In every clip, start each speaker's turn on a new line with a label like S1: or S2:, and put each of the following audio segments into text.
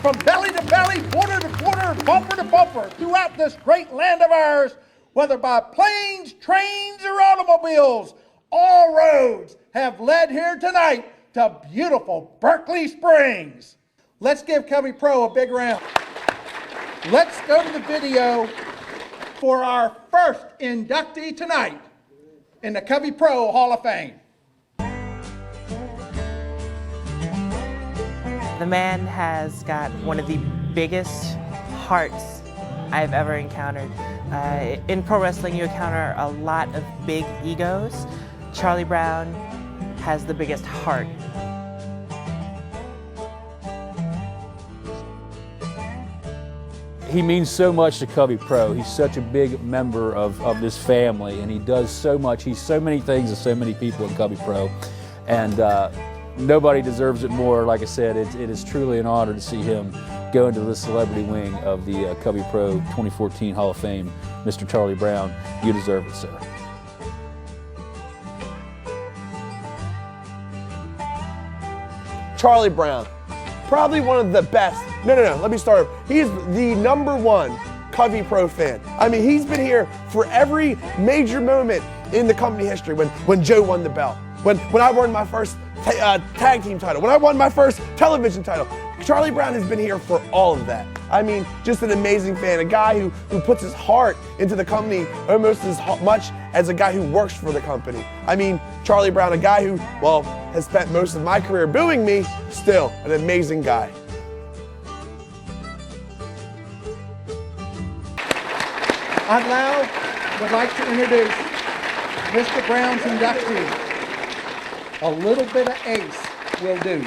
S1: from belly to belly, quarter to quarter, bumper to bumper, throughout this great land of ours, whether by planes, trains, or automobiles, all roads have led here tonight to beautiful Berkeley Springs. Let's give Covey Pro a big round. Let's go to the video for our first inductee tonight in the Covey Pro Hall of Fame.
S2: The man has got one of the biggest hearts I've ever encountered. In pro wrestling, you encounter a lot of big egos. Charlie Brown has the biggest heart.
S3: He means so much to Covey Pro. He's such a big member of this family, and he does so much. He's so many things to so many people in Covey Pro, and nobody deserves it more. Like I said, it is truly an honor to see him go into the celebrity wing of the Covey Pro 2014 Hall of Fame. Mr. Charlie Brown, you deserve it, sir.
S4: Charlie Brown, probably one of the best. No, let me start. He's the #1 Covey Pro fan. I mean, he's been here for every major moment in the company history. When Joe won the belt, when I won my first tag team title, when I won my first television title. Charlie Brown has been here for all of that. I mean, just an amazing fan, a guy who puts his heart into the company almost as much as a guy who works for the company. I mean, Charlie Brown, a guy who, well, has spent most of my career booing me, still an amazing guy.
S1: I now would like to introduce Mr. Brown's inductee. A little bit of ace will do.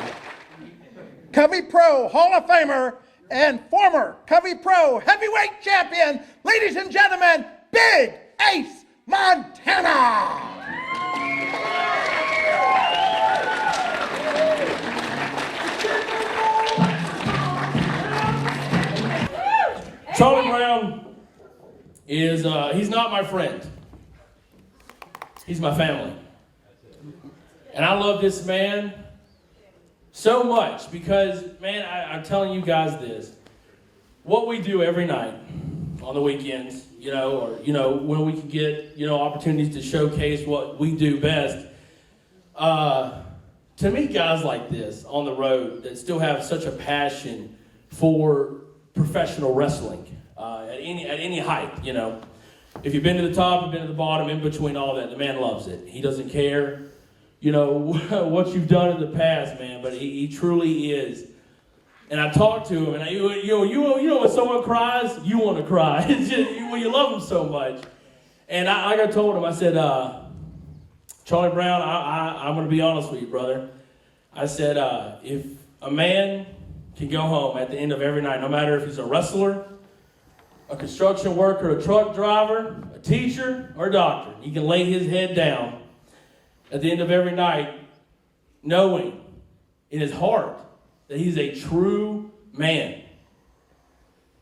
S1: Covey Pro Hall of Famer and former Covey Pro heavyweight champion, ladies and gentlemen, Big Ace Montana.
S5: Charlie Brown is, he's not my friend. He's my family. And I love this man so much because, man, I'm telling you guys this. What we do every night on the weekends, when we can get, opportunities to showcase what we do best. To meet guys like this on the road that still have such a passion for professional wrestling at any height, If you've been to the top, you've been to the bottom, in between all that, the man loves it. He doesn't care, what you've done in the past, man, but he truly is. And I talked to him, and when someone cries, you want to cry. It's just, when you love them so much. And I told him, I said, Charlie Brown, I'm going to be honest with you, brother. I said, if a man can go home at the end of every night, no matter if he's a wrestler, a construction worker, a truck driver, a teacher, or a doctor, he can lay his head down at the end of every night knowing in his heart that he's a true man.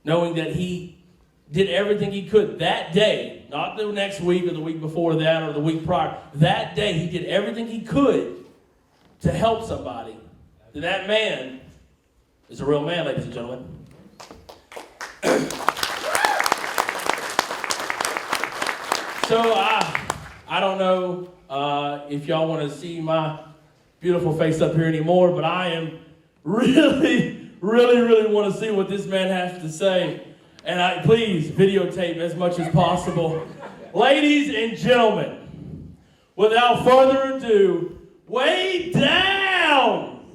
S5: Knowing that he did everything he could that day, not the next week or the week before that or the week prior. That day he did everything he could to help somebody. That man is a real man, ladies and gentlemen. So I don't know if y'all want to see my beautiful face up here anymore, but I am really want to see what this man has to say. And please videotape as much as possible. Ladies and gentlemen, without further ado, way down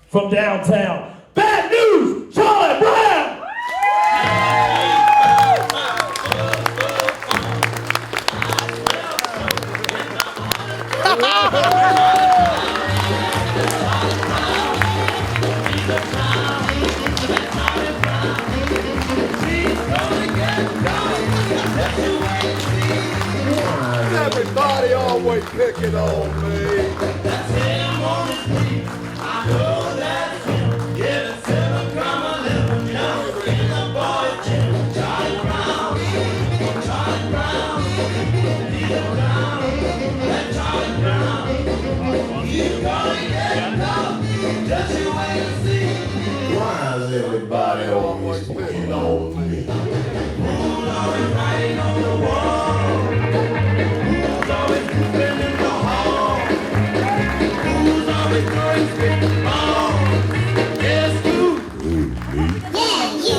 S5: from downtown, Bad News, Charlie Brown!
S4: Everybody always picking on me.
S6: That's him on his feet. I know that's him. Yeah, it's him. Come on, little young freedom boy, Jim. Charlie Brown. Charlie Brown. He's down. That Charlie Brown. He's gonna get enough. Just you wait and see. Why is everybody always picking on me. Who's always writing on the wall? Who's always moving in the hall? Who's always throwing spitting balls? Yes, you. Me. Yeah, you.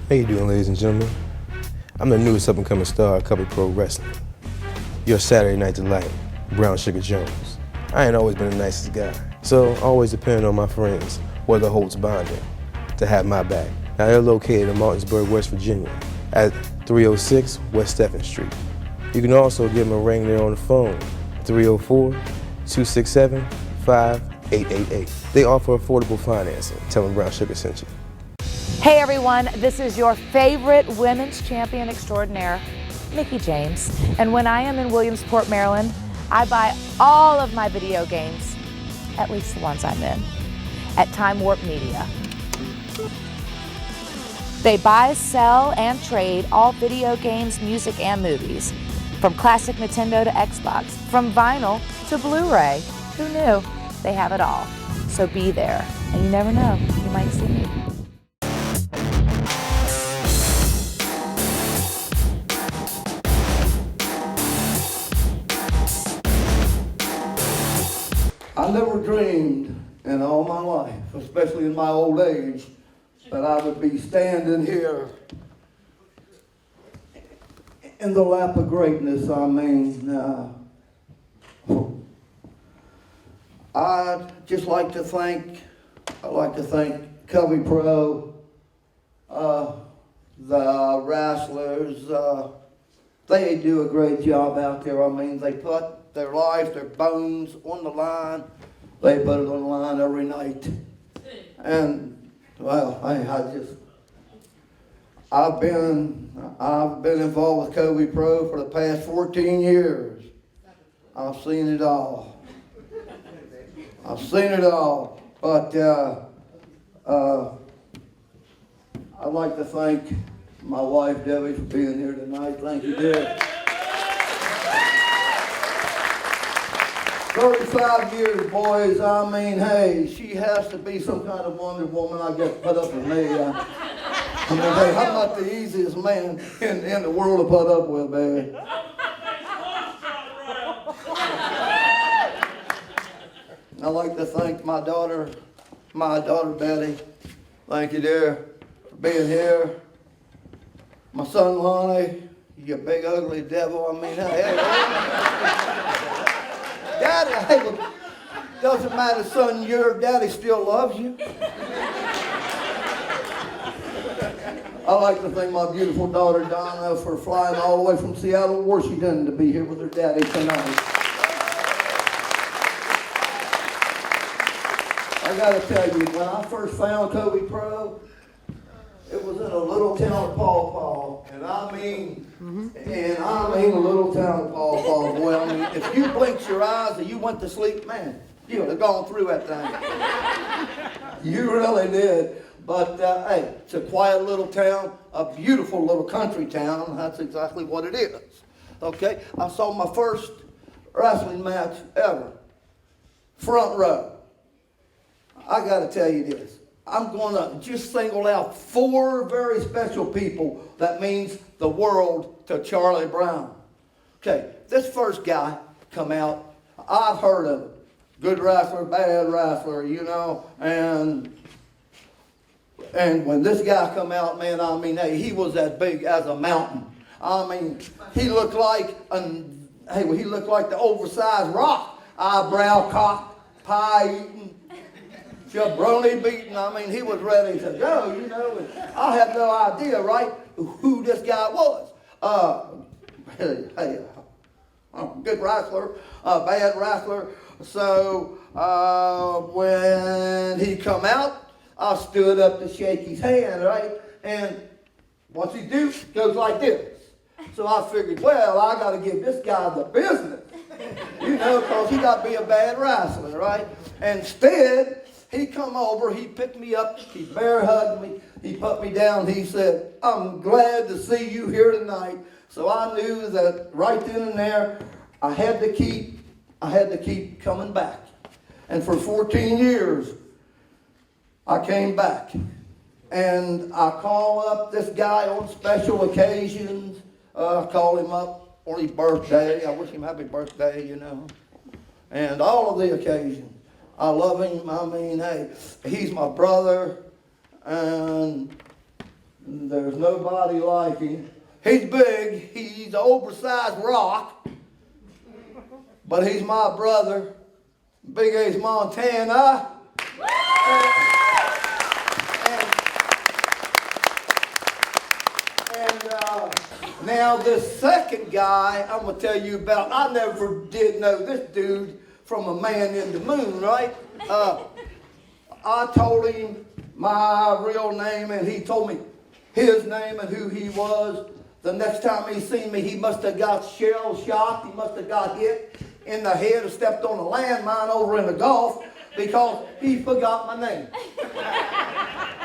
S7: How you doing, ladies and gentlemen? I'm the newest up-and-coming star of Covey Pro Wrestling. Your Saturday Night Delight, Brown Sugar Jones. I ain't always been the nicest guy, so always depending on my friends, whether Holt's bonding, to have my back. Now they're located in Martinsburg, West Virginia, at 306 West Stephen Street. You can also give them a ring there on the phone, 304-267-5888. They offer affordable financing. Tell them Brown Sugar sent you.
S8: Hey everyone, this is your favorite women's champion extraordinaire, Mickie James. And when I am in Williamsport, Maryland, I buy all of my video games, at least the ones I'm in, at Time Warp Media. They buy, sell, and trade all video games, music, and movies, from classic Nintendo to Xbox, from vinyl to Blu-ray. Who knew? They have it all. So be there, and you never know, you might see me.
S9: I never dreamed in all my life, especially in my old age, that I would be standing here in the lap of greatness. I mean, I'd just like to thank Covey Pro, the wrestlers. They do a great job out there. I mean, they put their lives, their bones on the line. They put it on the line every night. And, well, I've been involved with Covey Pro for the past 14 years. I've seen it all. I've seen it all. But I'd like to thank my wife, Debbie, for being here tonight. Thank you, Deb. 35 years, boys. I mean, hey, she has to be some kind of Wonder Woman. I guess put up with me. I mean, hey, I'm not the easiest man in the world to put up with, baby. I'd like to thank my daughter Betty. Thank you, dear, for being here. My son, Lonnie, you big ugly devil. I mean, hey, Daddy, hey, look, doesn't matter, son, your daddy still loves you. I like to thank my beautiful daughter, Donna, for flying all the way from Seattle, Washington, to be here with her daddy tonight. I got to tell you, when I first found Covey Pro, it was in a little town of Paw Paw, and I mean a little town of Paw Paw. Boy, I mean, if you blinked your eyes and you went to sleep, man, you would have gone through that thing. You really did. But hey, it's a quiet little town, a beautiful little country town. That's exactly what it is. Okay, I saw my first wrestling match ever, front row. I got to tell you this. I'm going to just single out 4 very special people that means the world to Charlie Brown. Okay, this first guy come out, I've heard of him. Good wrestler, bad wrestler, you know, and when this guy come out, man, I mean, hey, he was as big as a mountain. I mean, he looked like the oversized Rock. Eyebrow cocked, pie eating, jabroni beating. I mean, he was ready to go, you know. And I had no idea, right, who this guy was. Good wrestler, bad wrestler. So when he come out, I stood up to shake his hand, right? And what's he do? Goes like this. So I figured, well, I got to give this guy the business, you know, because he got to be a bad wrestler, right? Instead, he come over, he picked me up, he bear hugged me, he put me down, he said, I'm glad to see you here tonight. So I knew that right then and there, I had to keep coming back. And for 14 years, I came back. And I call up this guy on special occasions. I call him up on his birthday. I wish him happy birthday, you know. And all of the occasions. I love him. I mean, hey, he's my brother. And there's nobody like him. He's big. He's an oversized Rock. But he's my brother. Big Ace Montana. Now this second guy, I'm going to tell you about, I never did know this dude from a man in the moon, right? I told him my real name and he told me his name and who he was. The next time he seen me, he must have got shell shocked. He must have got hit in the head or stepped on a landmine over in the Gulf because he forgot my name.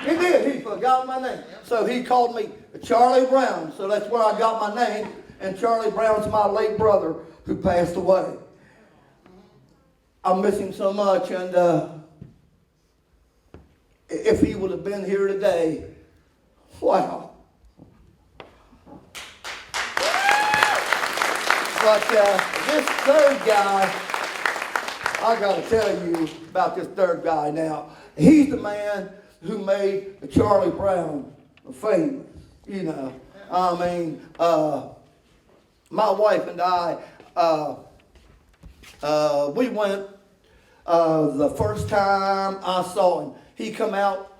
S9: He did. He forgot my name. So he called me Charlie Brown. So that's where I got my name. And Charlie Brown's my late brother who passed away. I miss him so much. And if he would have been here today, wow. But this third guy, I got to tell you about this third guy now. He's the man who made Charlie Brown famous, you know. I mean, my wife and I, we went the first time I saw him. He come out,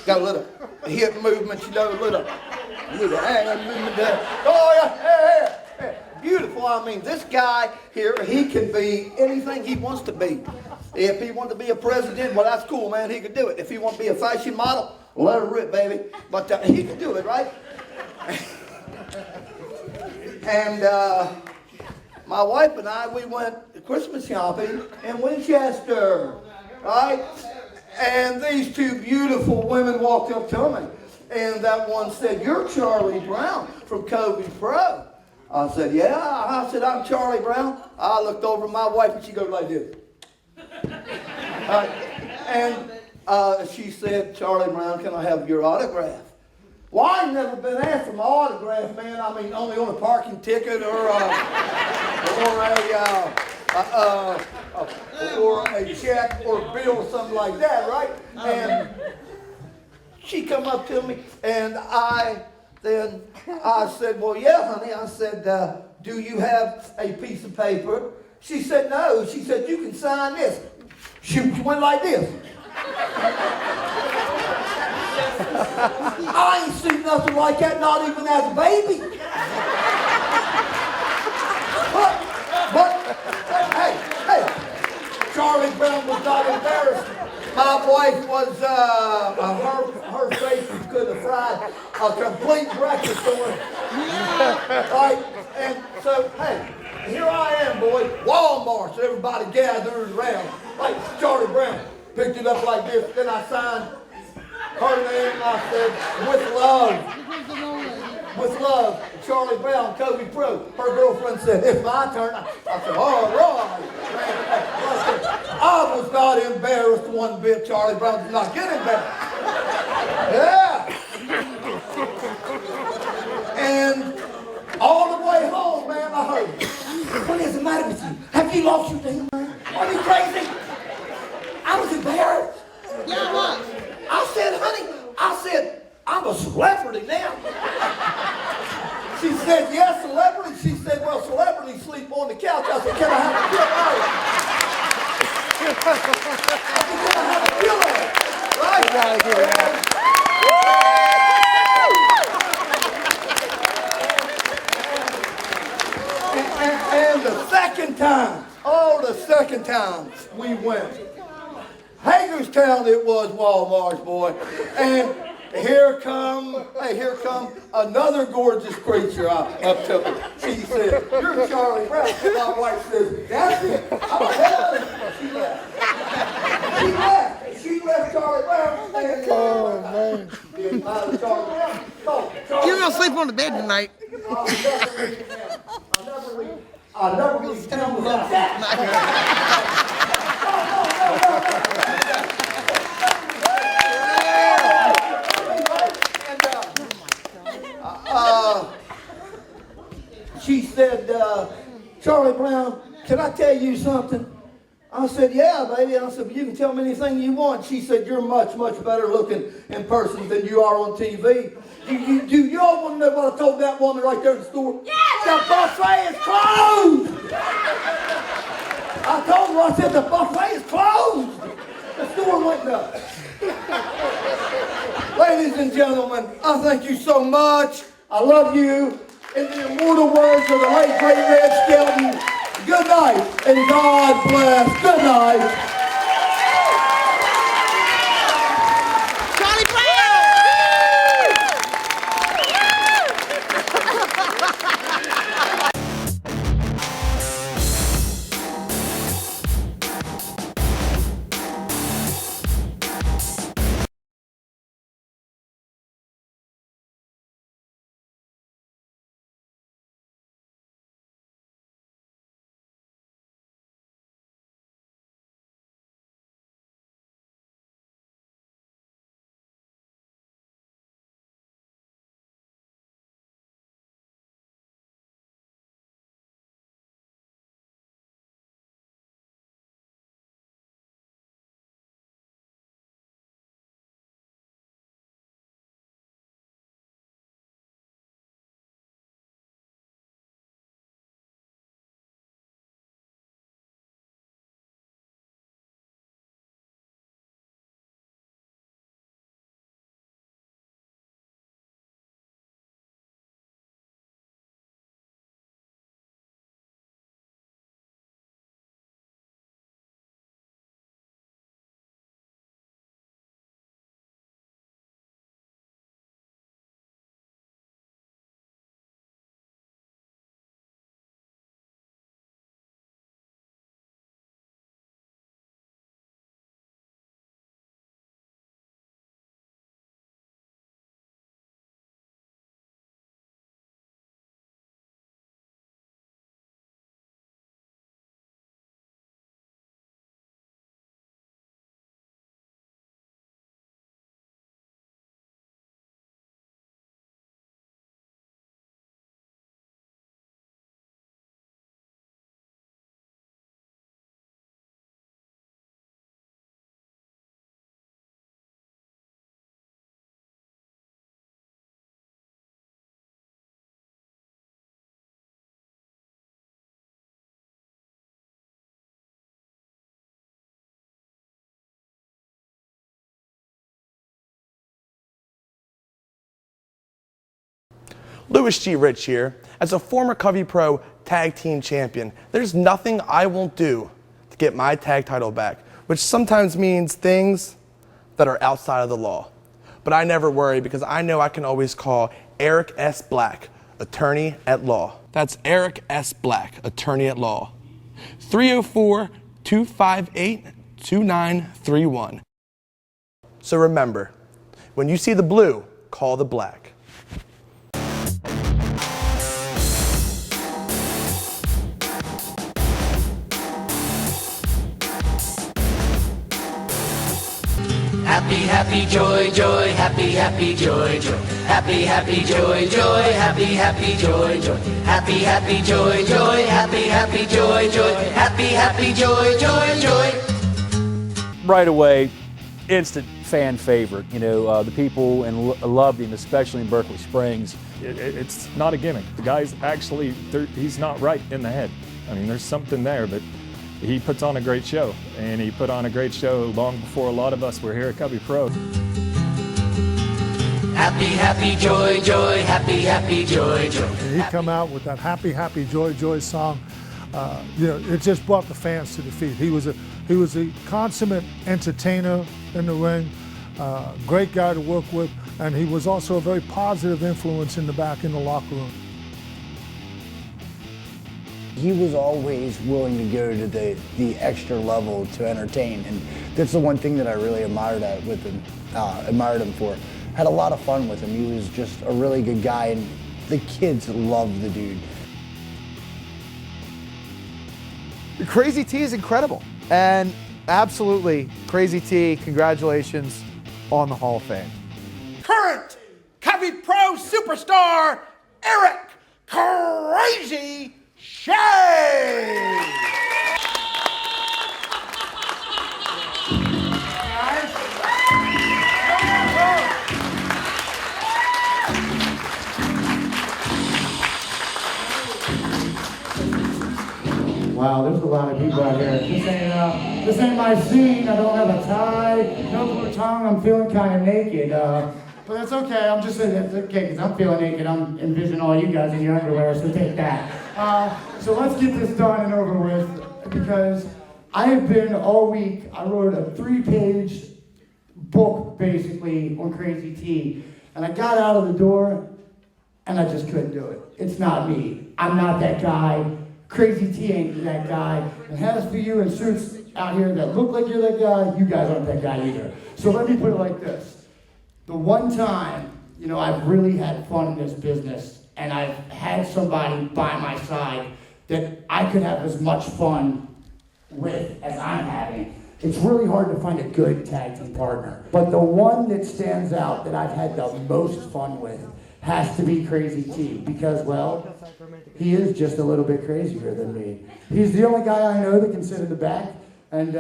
S9: got a little hip movement, you know, little hand movement there. Oh, yeah, hey. Beautiful. I mean, this guy here, he can be anything he wants to be. If he wanted to be a president, well, that's cool, man. He could do it. If he wants to be a fashion model, let her rip, baby. But he can do it, right? And my wife and I, we went Christmas shopping in Winchester, right? And these 2 beautiful women walked up to me. And that one said, "You're Charlie Brown from Covey Pro." I said, "Yeah." I said, "I'm Charlie Brown." I looked over at my wife and she goes like this. And she said, "Charlie Brown, can I have your autograph?" Well, I've never been asked for my autograph, man. I mean, only on a parking ticket or a check or bill or something like that, right? she come up to me, and I said, well, yeah, honey. I said, do you have a piece of paper? She said, no. She said, you can sign this. She went like this. I ain't seen nothing like that, not even as a baby. But hey, Charlie Brown was not embarrassed. My wife was, her face was could have fried a complete breakfast on it. Right? And so, hey, here I am, boy, Walmart, so everybody gathers around. Like Charlie Brown picked it up like this, then I signed her name, I said, with love, Charlie Brown, Covey Pro. Her girlfriend said, it's my turn. I said, all right. I was not embarrassed one bit. Charlie Brown did not get embarrassed. Yeah. And all the way home, man, I heard, what is the matter with you? Have you lost your damn mind? Are you crazy? I was embarrassed. Yeah, what? I said, honey, I'm a celebrity now. She said, yes, celebrity. She said, well, celebrities sleep on the couch. I said, can I have a pillow? Can I have a pillow? Right? You gotta give it and the second time we went, Hagerstown it was, Walmart's, boy. And here come another gorgeous creature up to me. She said, you're Charlie Brown. And my wife says, that's it. I'm telling you. She left Charlie Brown. And, oh, man. Charlie Brown.
S10: You're going to sleep on the bed tonight.
S9: I'll never leave town without that. She said, Charlie Brown, can I tell you something? I said, yeah, baby. I said, you can tell me anything you want. She said, you're much, much better looking in person than you are on TV. Do you all want to know what I told that woman right there in the store? Yes! The buffet is closed! I told her, I said, the buffet is closed! The store went up. Ladies and gentlemen, I thank you so much. I love you. In the immortal words of the late great Red Skelton, good night and God bless. Good night.
S4: Louis G. Rich here. As a former Covey Pro tag team champion, there's nothing I won't do to get my tag title back, which sometimes means things that are outside of the law. But I never worry because I know I can always call Eric S. Black, attorney at law. That's Eric S. Black, attorney at law. 304-258-2931. So remember, when you see the blue, call the black.
S6: Happy, happy, joy, joy, happy, happy, joy, joy. Happy, happy, joy, joy, happy, happy, joy, joy. Happy, happy, joy, joy, happy, happy, joy, joy. Happy, happy, joy, joy, joy.
S3: Right away, instant fan favorite. You know, the people loved him, especially in Berkeley Springs.
S11: It's not a gimmick. The guy's actually, he's not right in the head. I mean, there's something there, but he puts on a great show, and he put on a great show long before a lot of us were here at Covey Pro.
S6: Happy, happy, joy, joy, happy, happy, joy, joy.
S12: And he come out with that happy, happy, joy, joy song. You know, it just brought the fans to the feet. He was a consummate entertainer in the ring, great guy to work with, and he was also a very positive influence in the locker room.
S13: He was always willing to go to the extra level to entertain, and that's the one thing that I really admired him for. Had a lot of fun with him. He was just a really good guy, and the kids loved the dude.
S14: Krazy T is incredible, and absolutely, Krazy T, congratulations on the Hall of Fame.
S1: Current Covey Pro superstar, Eric Krazy Shea.
S15: Wow, there's a lot of people out here. This ain't my scene. I don't have a tie, no blue tongue. I'm feeling kind of naked. But that's okay. I'm just saying that's okay because I'm feeling naked. I'm envisioning all you guys in your underwear, so take that. So let's get this done and over with because I have been all week. I wrote a 3-page book basically on Krazy T, and I got out of the door and I just couldn't do it. It's not me. I'm not that guy. Krazy T ain't that guy. And as for you in suits out here that look like you're that guy, you guys aren't that guy either. So let me put it like this. The one time, you know, I've really had fun in this business and I've had somebody by my side that I could have as much fun with as I'm having. It's really hard to find a good tag team partner. But the one that stands out that I've had the most fun with has to be Krazy T because, well, he is just a little bit crazier than me. He's the only guy I know that can sit in the back and,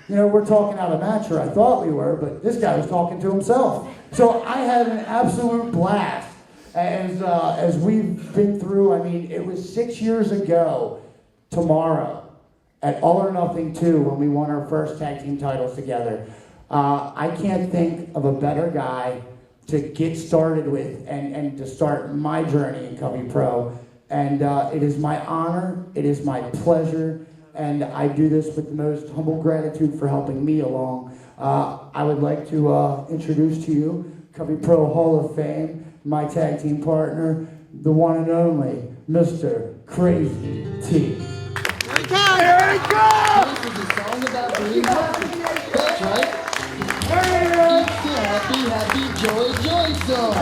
S15: you know, we're talking out a match, or I thought we were, but this guy was talking to himself. So I had an absolute blast as we've been through. I mean, it was 6 years ago tomorrow at All or Nothing 2 when we won our first tag team titles together. I can't think of a better guy to get started with and to start my journey in Covey Pro. And it is my honor, it is my pleasure, and I do this with the most humble gratitude for helping me along. I would like to introduce to you Covey Pro Hall of Fame, my tag team partner, the one and only Mr. Krazy T.
S10: Here he comes!
S6: Here he comes! This is a song about being happy. That's right. It's the happy, happy, joy, joy song.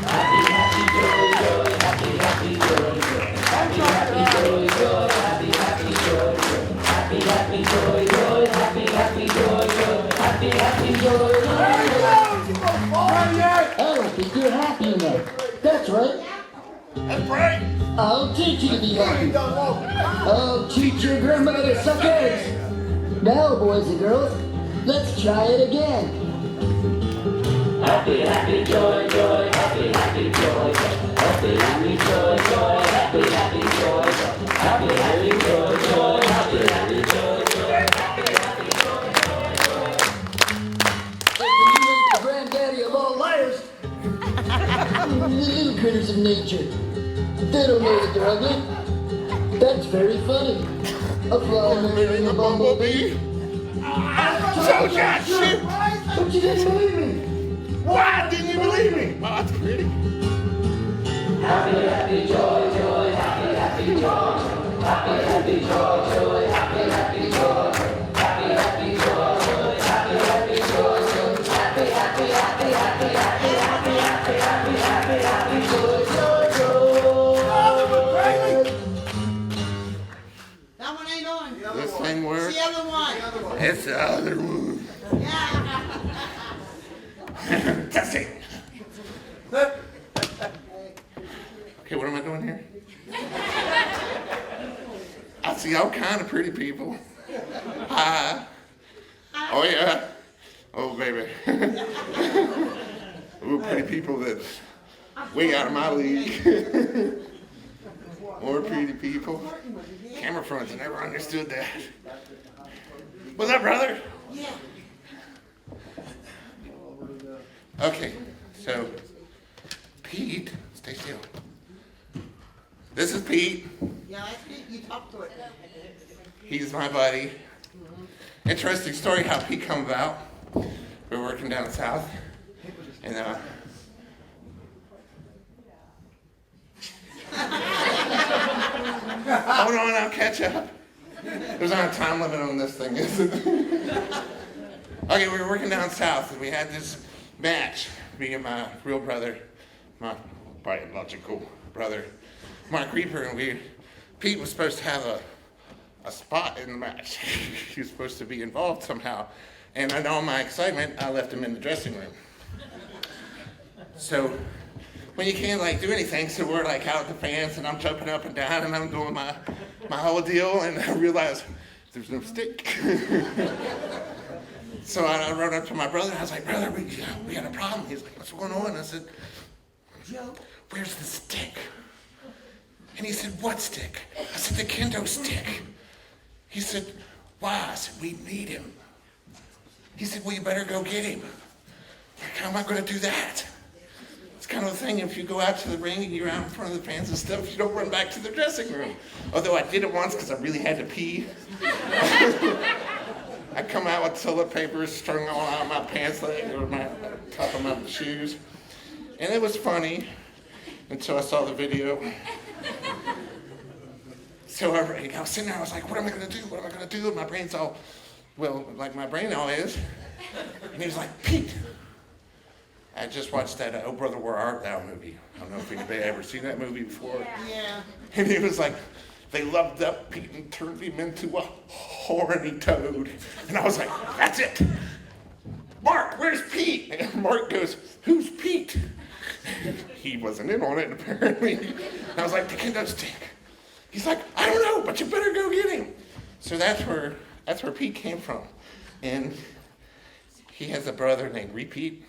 S6: Happy, happy, joy, joy, happy, happy, joy, joy. Happy, happy, joy, joy, happy, happy, joy, joy. Happy, happy, joy, joy, happy, happy, joy, joy. Happy, happy, joy, joy. I don't think you're happy enough. That's right.
S1: That's right.
S6: I'll teach you to be happy. I'll teach your grandmother to suck eggs. Now, boys and girls, let's try it again. Happy, happy, joy, joy, happy, happy, joy, joy. Happy, happy, joy, joy, happy, happy, joy, joy. Happy, happy, joy, joy, happy, happy, joy, joy. Happy, happy, joy, joy, joy. Hey, can you make the granddaddy of all liars?
S16: creators of nature. They don't know that they're ugly. That's very funny. A fly marrying a bumblebee.
S6: So that shit.
S16: But you didn't believe me.
S6: Why didn't you believe me? Well, that's pretty.
S16: Happy, happy, joy, joy, happy, happy, joy. Happy, happy, joy, joy, happy, happy, joy. Happy, happy, joy, joy, happy, happy, joy, joy. Happy, happy, happy, happy, happy, happy, happy, happy, happy, happy, joy, joy, joy.
S10: That one ain't on.
S6: This thing works.
S10: It's the other one.
S6: It's the other one. That's it. Okay, what am I doing here? I see all kind of pretty people. Hi. Oh yeah. Oh baby. Ooh, pretty people that way out of my league. More pretty people. Camera fronts, I never understood that. What's up, brother?
S10: Yeah.
S6: Okay, so Pete, stay still. This is Pete.
S10: Yeah, that's Pete. You talk to it.
S6: He's my buddy. Interesting story how Pete come about. We were working down south, and hold on, I'll catch up. There's not a time limit on this thing, is it? Okay, we were working down south, and we had this match. Me and my real brother, my biological brother, Mark Reaper, and Pete was supposed to have a spot in the match. He was supposed to be involved somehow. And in all my excitement, I left him in the dressing room. So when you can't do anything, so we're out with the fans, and I'm jumping up and down, and I'm doing my whole deal, and I realized there's no stick. So I run up to my brother, and I was like, brother, we got a problem. He's like, what's going on? I said, where's the stick? And he said, what stick? I said, the kendo stick. He said, why? I said, we need him. He said, well, you better go get him. Like, how am I going to do that? It's kind of the thing, if you go out to the ring and you're out in front of the fans and stuff, you don't run back to the dressing room. Although I did it once because I really had to pee. I come out with toilet paper strung all out my pants leg or my top of my shoes. And it was funny until I saw the video. So I was sitting there, I was like, what am I going to do? What am I going to do? And my brain's all, well, like my brain all is. And he was like, Pete. I just watched that Oh Brother, Where Art Thou movie. I don't know if anybody ever seen that movie before.
S10: Yeah.
S6: And he was like, they loved up Pete and turned him into a horny toad. And I was like, that's it. Mark, where's Pete? And Mark goes, who's Pete? He wasn't in on it, apparently. And I was like, the kendo stick. He's like, I don't know, but you better go get him. So that's where Pete came from. And he has a brother named Repeat.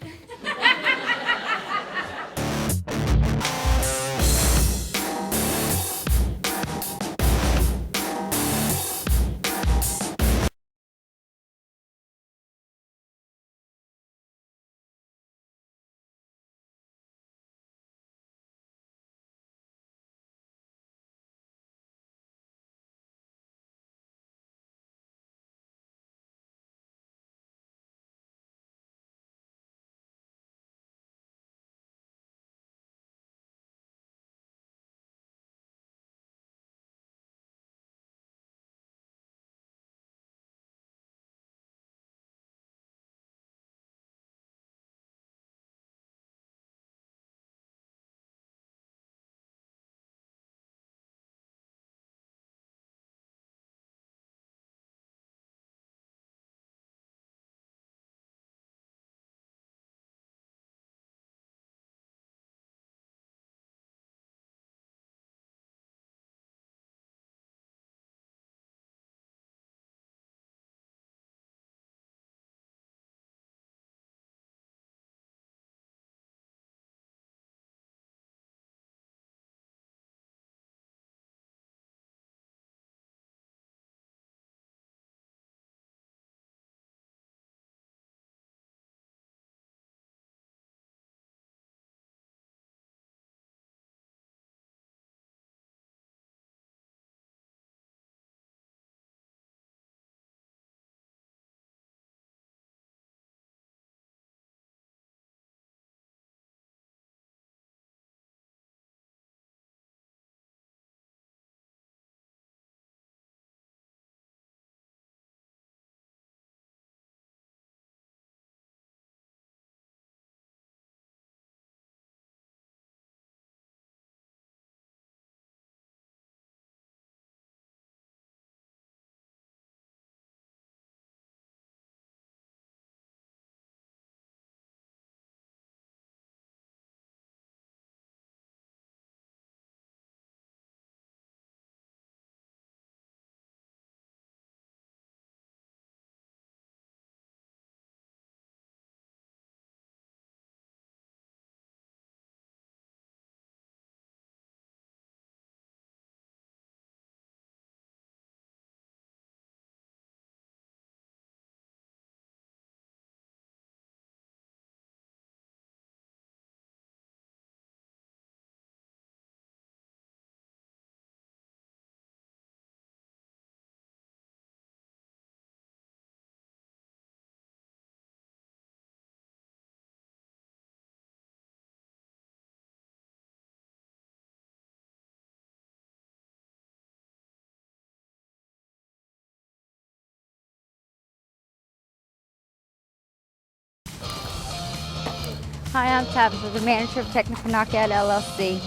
S17: Hi, I'm Tabitha, the manager of Technical Knockout LLC.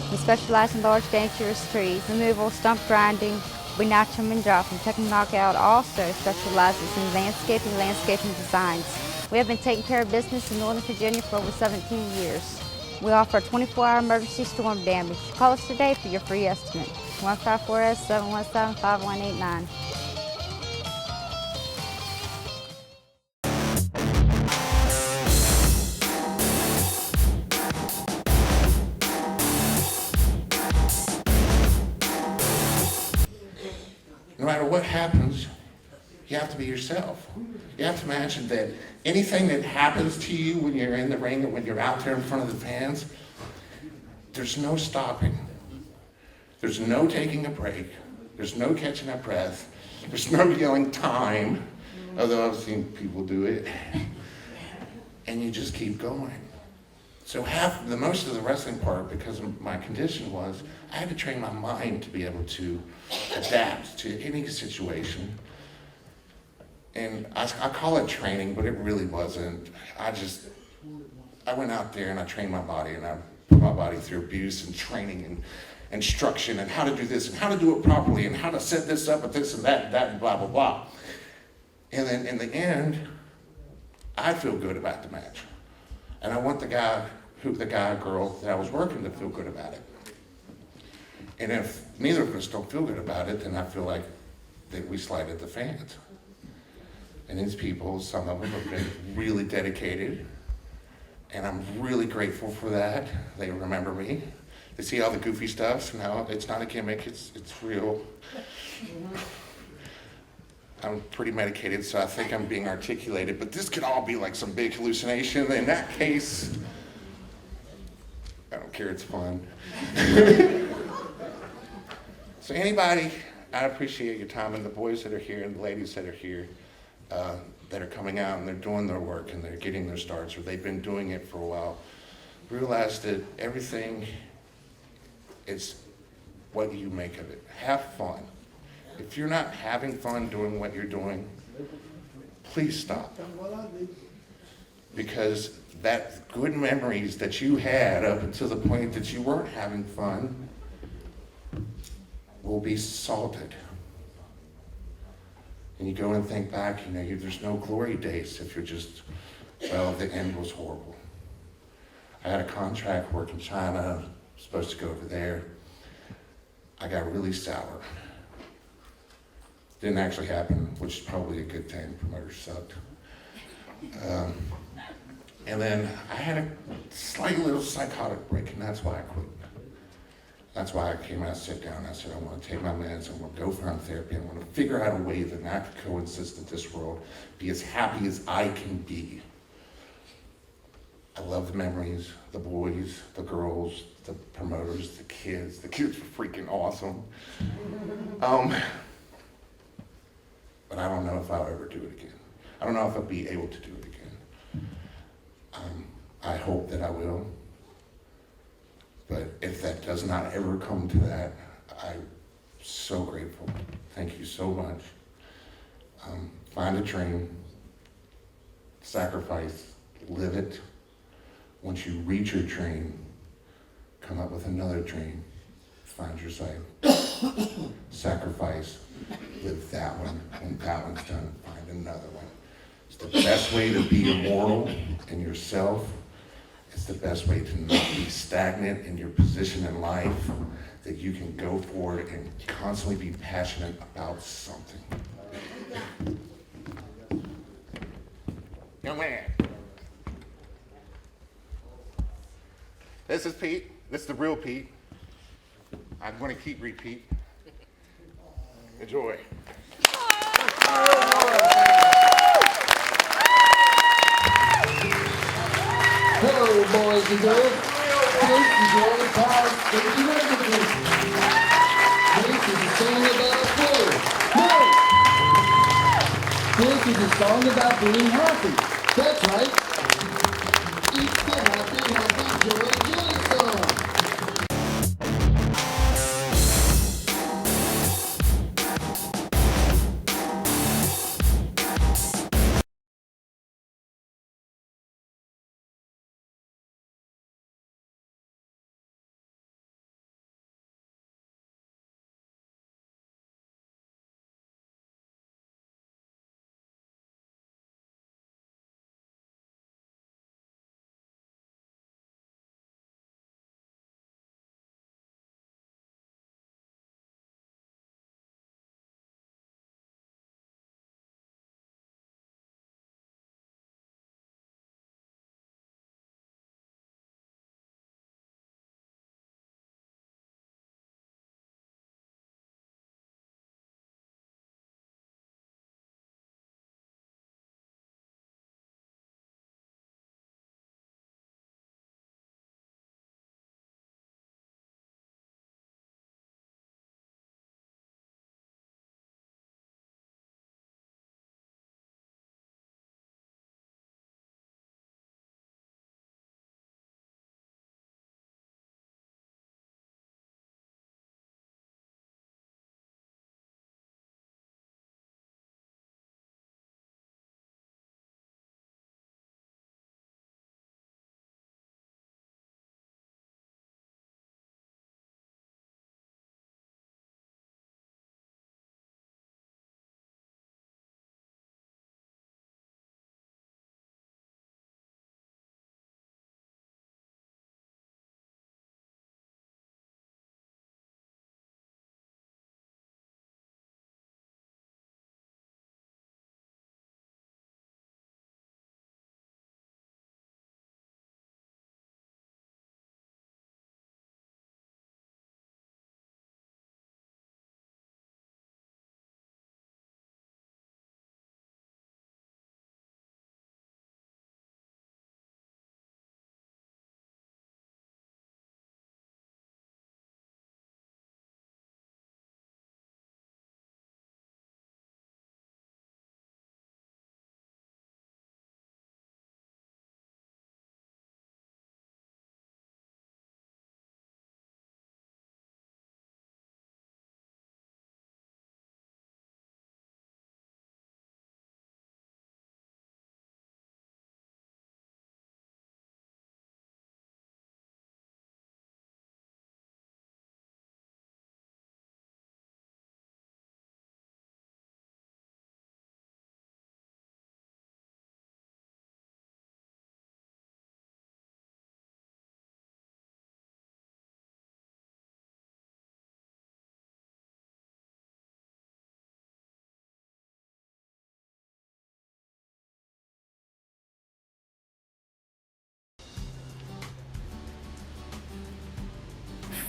S17: We specialize in large, dangerous trees, removal, stump grinding. We notch them and drop them. Technical Knockout also specializes in landscaping designs. We have been taking care of business in Northern Virginia for over 17 years. We offer a 24-hour emergency storm damage. Call us today for your free estimate. 154-717-5189.
S18: No matter what happens, you have to be yourself. You have to imagine that anything that happens to you when you're in the ring or when you're out there in front of the fans, there's no stopping. There's no taking a break. There's no catching our breath. There's no yelling time, although I've seen people do it. And you just keep going. So most of the wrestling part, because of my condition, was I had to train my mind to be able to adapt to any situation. And I call it training, but it really wasn't. I went out there and I trained my body, and I put my body through abuse and training and instruction and how to do this and how to do it properly and how to set this up with this and that and blah, blah, blah. And then in the end, I feel good about the match. And I want the guy or girl that I was working to feel good about it. And if neither of us don't feel good about it, then I feel like that we slighted the fans. And these people, some of them have been really dedicated, and I'm really grateful for that. They remember me. They see all the goofy stuff, so now it's not a gimmick, it's real. I'm pretty medicated, so I think I'm being articulated, but this could all be like some big hallucination. In that case, I don't care, it's fun. So anybody, I appreciate your time, and the boys that are here and the ladies that are here, that are coming out and they're doing their work and they're getting their starts, or they've been doing it for a while. Realize that everything is what you make of it. Have fun. If you're not having fun doing what you're doing, please stop. Because that good memories that you had up until the point that you weren't having fun will be salted. And you go and think back, there's no glory days if you're just, well, the end was horrible. I had a contract work in China, supposed to go over there. I got really sour. Didn't actually happen, which is probably a good thing. Promoters sucked. And then I had a slight little psychotic break, and that's why I quit. That's why I came out, sat down, and I said, I want to take my meds, I want to go find therapy, I want to figure out a way that I could coexist in this world, be as happy as I can be. I love the memories, the boys, the girls, the promoters, the kids. The kids were freaking awesome. But I don't know if I'll ever do it again. I don't know if I'll be able to do it again. I hope that I will. But if that does not ever come to that, I'm so grateful. Thank you so much. Find a dream, sacrifice, live it. Once you reach your dream, come up with another dream. Find your side. Sacrifice, live that one. When that one's done, find another one. It's the best way to be immortal in yourself. It's the best way to not be stagnant in your position in life, that you can go forward and constantly be passionate about something. Young man. This is Pete. This is the real Pete. I'm going to keep repeat. Enjoy.
S6: Hello, boys and girls. This is your Power Station Education. This is a song about play. No! This is a song about being happy. That's right.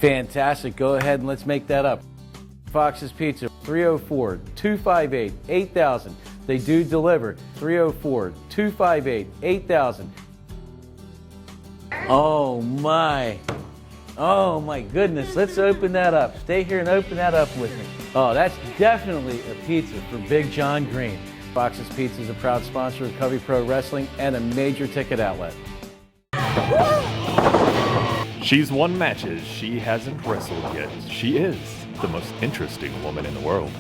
S19: Fantastic. Go ahead and let's make that up. Fox's Pizza, 304-258-8000. They do deliver. 304-258-8000. Oh my goodness. Let's open that up. Stay here and open that up with me. Oh, that's definitely a pizza for Big John Green. Fox's Pizza is a proud sponsor of Covey Pro Wrestling and a major ticket outlet.
S11: She's won matches she hasn't wrestled yet. She is the most interesting woman in the world.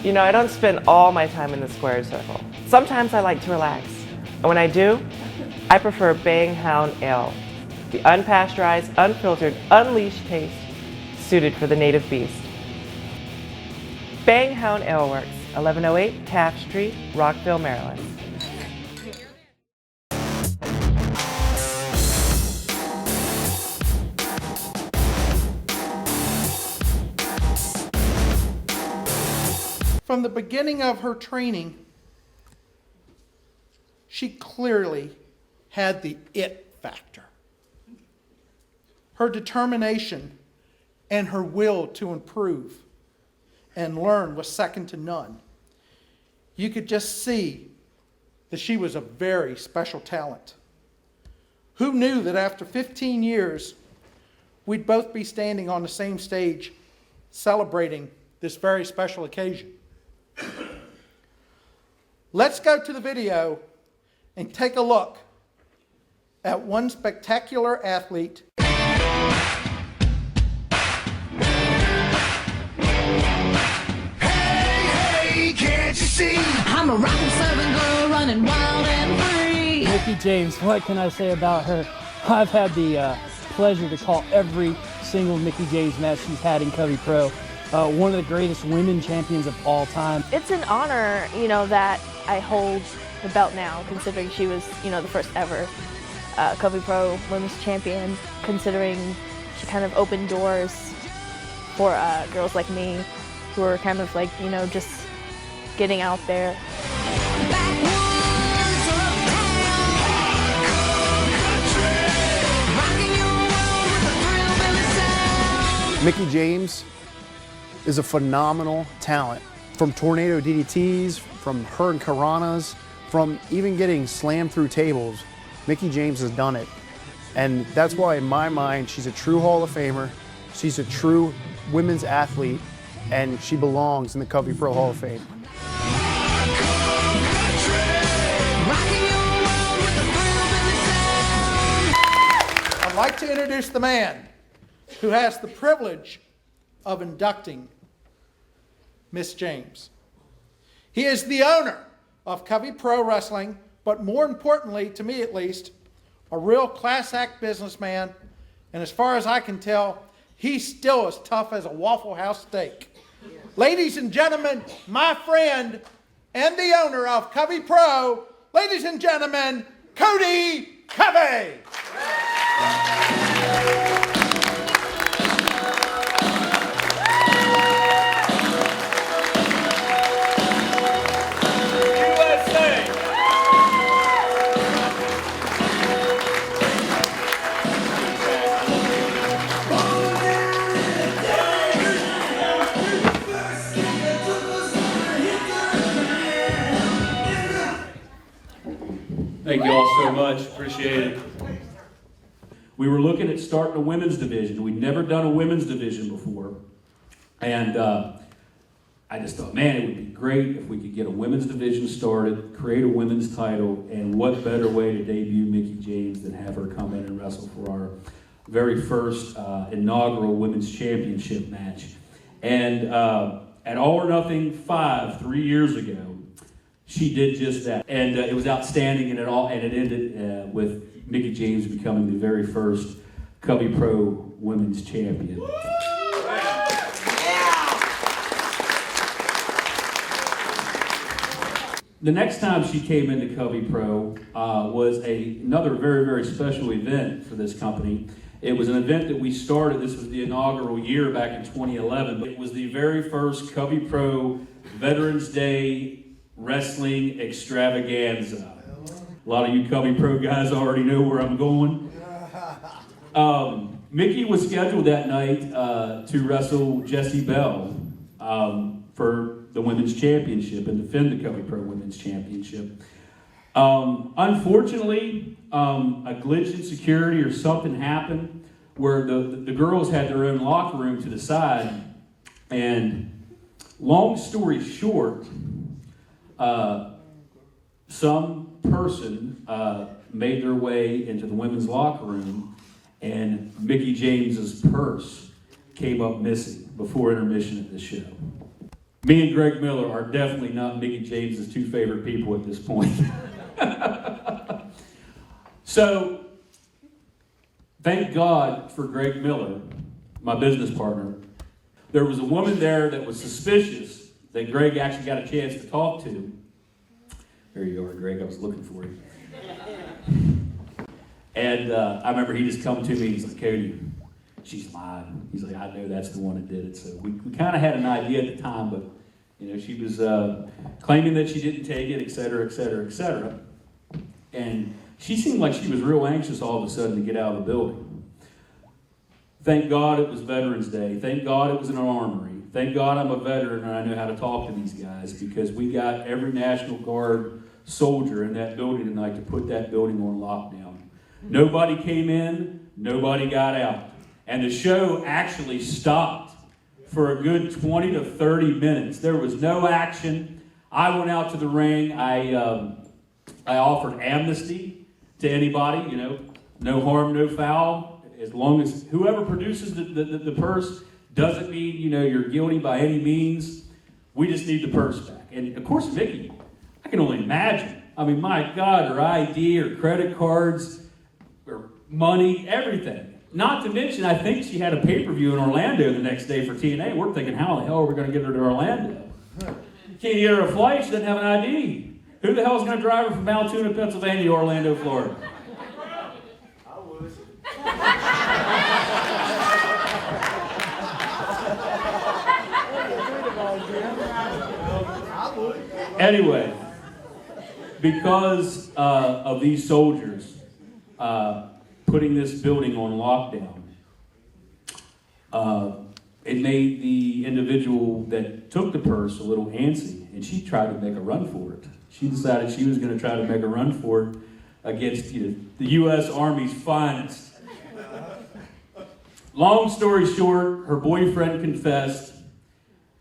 S2: You know, I don't spend all my time in the squared circle. Sometimes I like to relax. And when I do, I prefer Bang Hound Ale. The unpasteurized, unfiltered, unleashed taste suited for the native beast. Bang Hound Ale Works, 1108 Taft Street, Rockville, Maryland.
S1: From the beginning of her training, she clearly had the it factor. Her determination and her will to improve and learn was second to none. You could just see that she was a very special talent. Who knew that after 15 years, we'd both be standing on the same stage celebrating this very special occasion? Let's go to the video and take a look at one spectacular athlete.
S6: Hey, can't you see? I'm a rock serving girl running wild and free.
S20: Mickie James, what can I say about her? I've had the pleasure to call every single Mickie James match she's had in Covey Pro. One of the greatest women champions of all time.
S21: It's an honor, you know, that I hold the belt now, considering she was, you know, the first ever Covey Pro women's champion, considering she kind of opened doors for girls like me who are kind of like, you know, just getting out there.
S14: Mickie James is a phenomenal talent. From tornado DDTs, from her and Karanas, from even getting slammed through tables, Mickie James has done it. And that's why in my mind, she's a true Hall of Famer. She's a true women's athlete, and she belongs in the Covey Pro Hall of Fame.
S1: I'd like to introduce the man who has the privilege of inducting Miss James. He is the owner of Covey Pro Wrestling, but more importantly, to me at least, a real class act businessman, and as far as I can tell, he's still as tough as a Waffle House steak. Ladies and gentlemen, my friend and the owner of Covey Pro, ladies and gentlemen, Cody Covey.
S22: Thank you all so much. Appreciate it. We were looking at starting a women's division. We'd never done a women's division before. And I just thought, man, it would be great if we could get a women's division started, create a women's title, and what better way to debut Mickie James than have her come in and wrestle for our very first inaugural women's championship match. And at All or Nothing 5, 3 years ago, she did just that, and it was outstanding, and it ended with Mickie James becoming the very first Covey Pro Women's Champion. The next time she came into Covey Pro was another very, very special event for this company. It was an event that we started. This was the inaugural year back in 2011. But it was the very first Covey Pro Veterans Day Wrestling Extravaganza. A lot of you Covey Pro guys already know where I'm going. Mickie was scheduled that night to wrestle Jessie Bell for the Women's Championship and defend the Covey Pro Women's Championship. Unfortunately, a glitch in security or something happened where the girls had their own locker room to the side. And long story short, some person made their way into the women's locker room, and Mickie James's purse came up missing before intermission at the show. Me and Greg Miller are definitely not Mickie James's two favorite people at this point. So, thank God for Greg Miller, my business partner. There was a woman there that was suspicious that Greg actually got a chance to talk to. There you are, Greg. I was looking for you. And I remember he just come to me. He's like, Cody, she's lying. He's like, I know that's the one that did it. So we kind of had an idea at the time, but she was claiming that she didn't take it, et cetera, et cetera, et cetera. And she seemed like she was real anxious all of a sudden to get out of the building. Thank God it was Veterans Day. Thank God it was in an armory. Thank God I'm a veteran and I know how to talk to these guys, because we got every National Guard soldier in that building tonight to put that building on lockdown. Nobody came in, nobody got out. And the show actually stopped for a good 20 to 30 minutes. There was no action. I went out to the ring. I offered amnesty to anybody, no harm, no foul. As long as whoever produces the purse doesn't mean, you're guilty by any means. We just need the purse back. And of course, Mickie, I can only imagine. I mean, my God, her ID, her credit cards, her money, everything. Not to mention, I think she had a pay-per-view in Orlando the next day for TNA. We're thinking, how the hell are we going to get her to Orlando? Can't get her a flight. She doesn't have an ID. Who the hell is going to drive her from Altoona, Pennsylvania to Orlando, Florida?
S6: I would.
S22: Anyway, because of these soldiers putting this building on lockdown, it made the individual that took the purse a little antsy, and she tried to make a run for it. She decided she was going to try to make a run for it against the U.S. Army's finest. Long story short, her boyfriend confessed,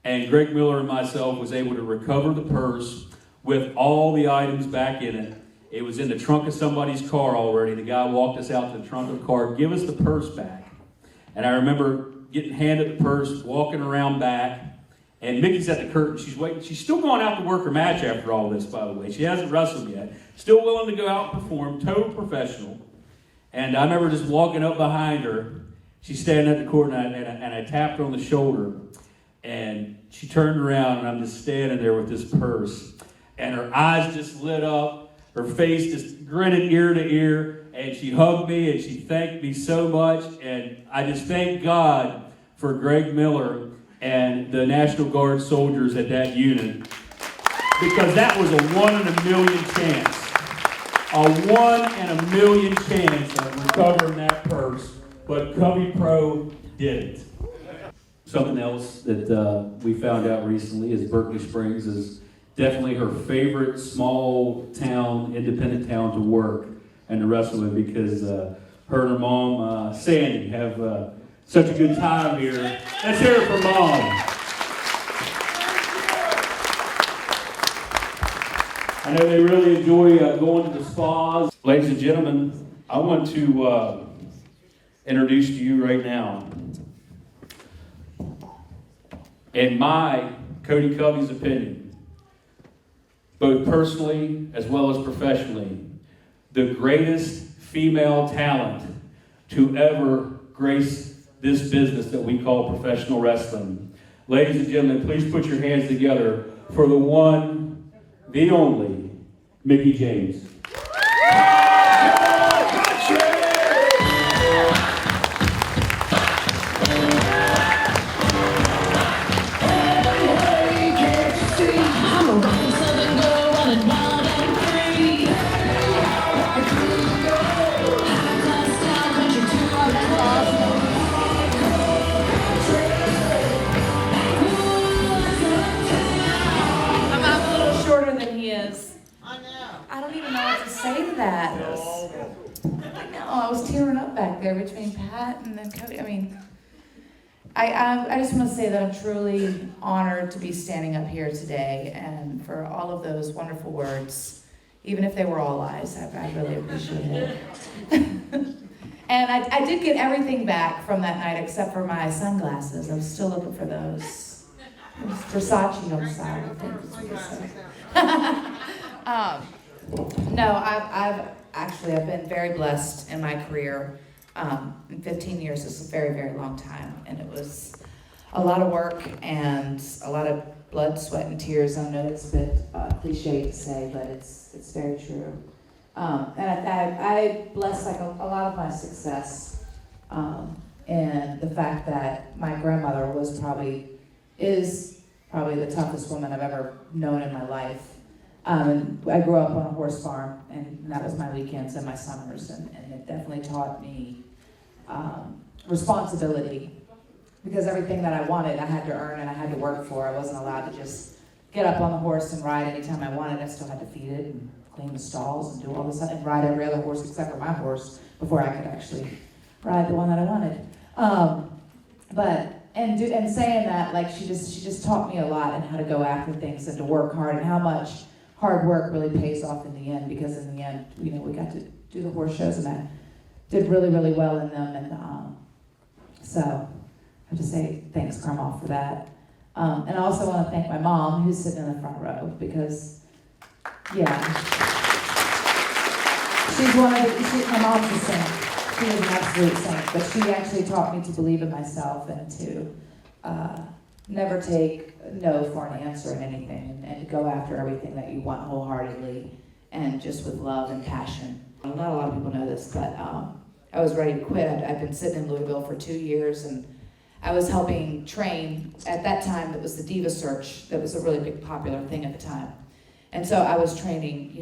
S22: and Greg Miller and myself was able to recover the purse with all the items back in it. It was in the trunk of somebody's car already. The guy walked us out to the trunk of the car, give us the purse back. And I remember getting handed the purse, walking around back, and Mickie's at the curtain. She's waiting. She's still going out to work her match after all this, by the way. She hasn't wrestled yet. Still willing to go out and perform, total professional. And I remember just walking up behind her. She's standing at the court, and I tapped her on the shoulder. And she turned around, and I'm just standing there with this purse. And her eyes just lit up. Her face just grinning ear to ear. And she hugged me, and she thanked me so much. And I just thank God for Greg Miller and the National Guard soldiers at that unit. Because that was a 1 in a million chance. A 1 in a million chance of recovering that purse. But Covey Pro did it. Something else that we found out recently is Berkeley Springs is definitely her favorite small town, independent town to work and to wrestle in, because her and her mom, Sandy, have such a good time here. Let's hear it for Mom. I know they really enjoy going to the spas. Ladies and gentlemen, I want to introduce to you right now, in my, Cody Covey's opinion, both personally as well as professionally, the greatest female talent to ever grace this business that we call professional wrestling. Ladies and gentlemen, please put your hands together for the one, the only, Mickie James.
S8: I don't even know what to say to that. I know, I was tearing up back there between Pat and then Cody. I mean, I just want to say that I'm truly honored to be standing up here today and for all of those wonderful words, even if they were all lies. I really appreciate it. And I did get everything back from that night except for my sunglasses. I'm still looking for those. It was Versace on the side, I think is what it said. No, I've been very blessed in my career. In 15 years is a very, very long time, and it was a lot of work and a lot of blood, sweat, and tears. I know it's a bit cliche to say, but it's very true. And I bless like a lot of my success in the fact that my grandmother is probably the toughest woman I've ever known in my life. And I grew up on a horse farm, and that was my weekends and my summers, and it definitely taught me responsibility, because everything that I wanted, I had to earn and I had to work for. I wasn't allowed to just get up on the horse and ride anytime I wanted. I still had to feed it and clean the stalls and do all this stuff and ride every other horse except for my horse before I could actually ride the one that I wanted. And saying that, like, she just taught me a lot and how to go after things and to work hard and how much hard work really pays off in the end, because in the end, we got to do the horse shows and I did really, really well in them. And so I have to say thanks, Grandma, for that. And I also want to thank my mom, who's sitting in the front row, because, yeah, my mom's a saint. She is an absolute saint, but she actually taught me to believe in myself and to never take no for an answer in anything, and to go after everything that you want wholeheartedly and just with love and passion. Not a lot of people know this, but I was ready to quit. I'd been sitting in Louisville for 2 years, and I was helping train. At that time, it was the Diva Search. That was a really big popular thing at the time. And so I was training,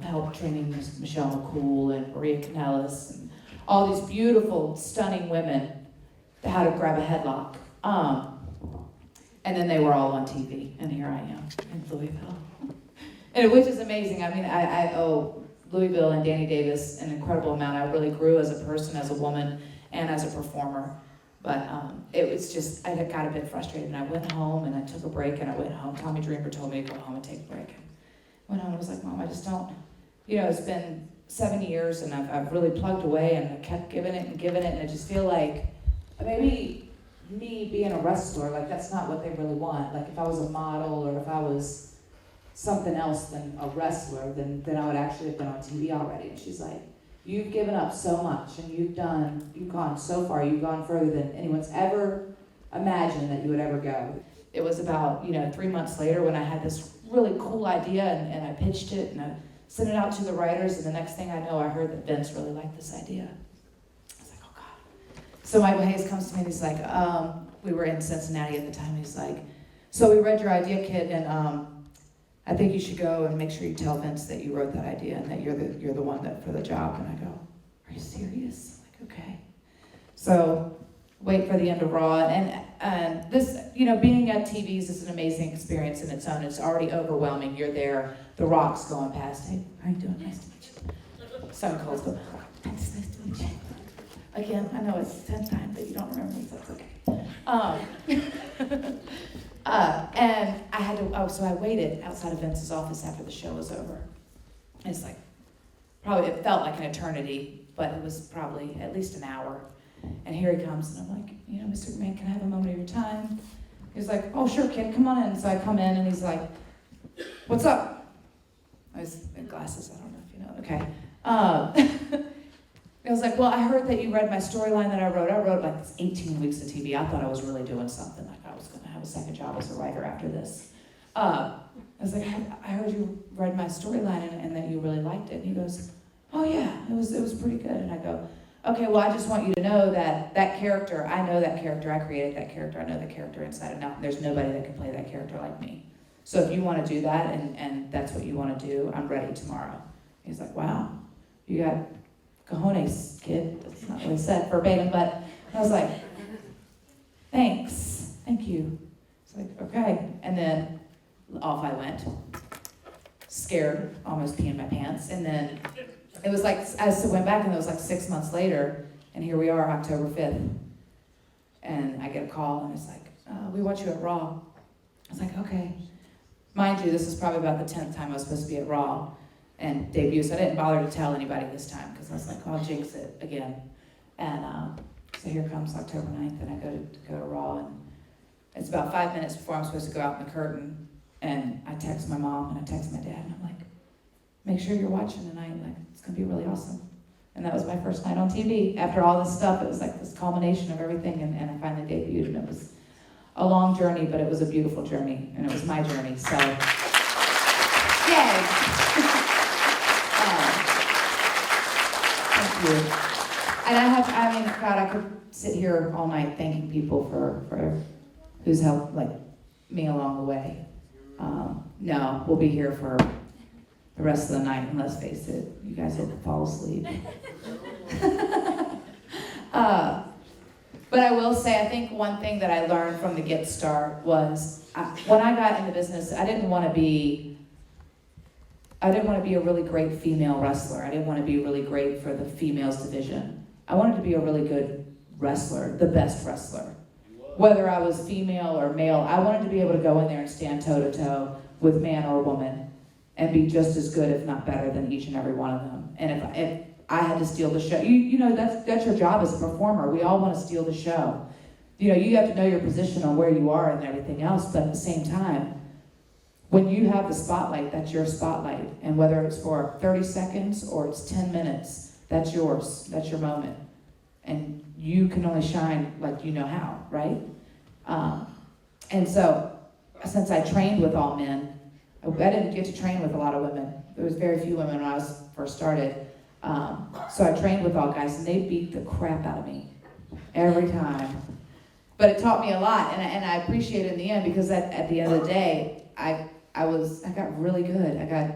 S8: help training Michelle McCool and Maria Kanellis and all these beautiful, stunning women how to grab a headlock. And then they were all on TV, and here I am in Louisville. And which is amazing. I mean, I owe Louisville and Danny Davis an incredible amount. I really grew as a person, as a woman, and as a performer. But it was just, I got a bit frustrated, and I went home, and I took a break, and I went home. Tommy Dreamer told me to go home and take a break. And I went home and was like, Mom, I just don't, it's been 7 years, and I've really plugged away, and I kept giving it, and I just feel like maybe me being a wrestler, like, that's not what they really want. Like, if I was a model or if I was something else than a wrestler, then I would actually have been on TV already. And she's like, you've given up so much, and you've gone so far, you've gone further than anyone's ever imagined that you would ever go. It was about, 3 months later when I had this really cool idea, and I pitched it, and I sent it out to the writers, and the next thing I know, I heard that Vince really liked this idea. So Michael Hayes comes to me and he's like, we were in Cincinnati at the time, he's like, so we read your idea, kid, and I think you should go and make sure you tell Vince that you wrote that idea and that you're the one that for the job. And I go, are you serious? I'm like, okay. So wait for the end of Raw, and this, being at TVs is an amazing experience in its own. It's already overwhelming. You're there, The Rock's going past. Hey, how you doing? Nice to meet you. Stone Cold's going, nice to meet you. Again, I know it's 10th time that you don't remember me, so that's okay. And I had to, so I waited outside of Vince's office after the show was over. And it's like, it felt like an eternity, but it was probably at least an hour. And here he comes, and I'm like, Mr. McMahon, can I have a moment of your time? He's like, oh, sure, kid, come on in. So I come in, and he's like, what's up? I was in glasses, I don't know if you know, okay. I was like, well, I heard that you read my storyline that I wrote. I wrote like 18 weeks of TV. I thought I was really doing something. Like I was going to have a second job as a writer after this. I was like, I heard you read my storyline and that you really liked it. And he goes, oh yeah, it was pretty good. And I go, okay, well, I just want you to know that character, I know that character. I created that character. I know the character inside and out. And there's nobody that can play that character like me. So if you want to do that and that's what you want to do, I'm ready tomorrow. He's like, wow, you got cojones, kid. That's not what he said verbatim, but I was like, thanks, thank you. It's like, okay. And then off I went. scared, almost peeing my pants. And then it was like, I went back and it was like 6 months later, and here we are, October 5th. And I get a call and it's like, we want you at Raw. I was like, okay. Mind you, this is probably about the 10th time I was supposed to be at Raw and debut, so I didn't bother to tell anybody this time because I was like, I'll jinx it again. And so here comes October 9th, and I go to Raw, and it's about 5 minutes before I'm supposed to go out in the curtain, and I text my mom and I text my dad, and I'm like, make sure you're watching tonight, like, it's gonna be really awesome. And that was my first night on TV. After all this stuff, it was like this culmination of everything, and I finally debuted, and it was a long journey, but it was a beautiful journey, and it was my journey, so, yay! Thank you. And God, I could sit here all night thanking people for who's helped, like, me along the way. No, we'll be here for the rest of the night, and let's face it, you guys will fall asleep. But I will say, I think one thing that I learned from the Get Start was, when I got into business, I didn't want to be a really great female wrestler. I didn't want to be really great for the females division. I wanted to be a really good wrestler, the best wrestler. Whether I was female or male, I wanted to be able to go in there and stand toe-to-toe with man or woman and be just as good, if not better, than each and every one of them. And if I had to steal the show, you know, that's your job as a performer. We all want to steal the show. You know, you have to know your position on where you are and everything else, but at the same time, when you have the spotlight, that's your spotlight. And whether it's for 30 seconds or it's 10 minutes, that's yours. That's your moment. And you can only shine like you know how, right? And so, since I trained with all men, I didn't get to train with a lot of women. There was very few women when I first started. So I trained with all guys, and they beat the crap out of me every time. But it taught me a lot, and I appreciate it in the end, because at the end of the day, I got really good. I got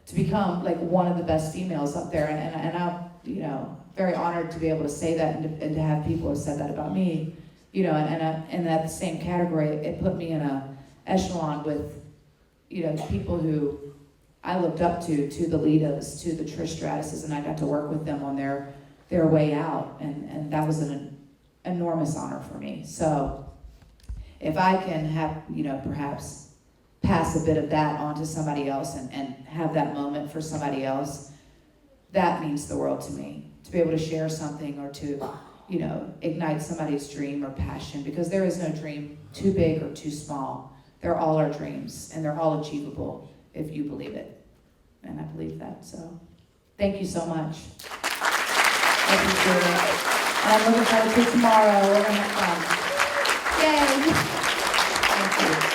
S8: to become like one of the best females up there, and I'm, you know, very honored to be able to say that, and to have people have said that about me, you know, and that the same category, it put me in a echelon with, you know, people who I looked up to the Litas, to the Trish Stratuses, and I got to work with them on their way out, and that was an enormous honor for me. So if I can have, you know, perhaps pass a bit of that on to somebody else and have that moment for somebody else, that means the world to me. To be able to share something, or to, you know, ignite somebody's dream or passion, because there is no dream too big or too small. They're all our dreams, and they're all achievable if you believe it. And I believe that, so thank you so much. I appreciate it. And I'm looking forward to tomorrow. We're gonna have fun. Yay! Thank you.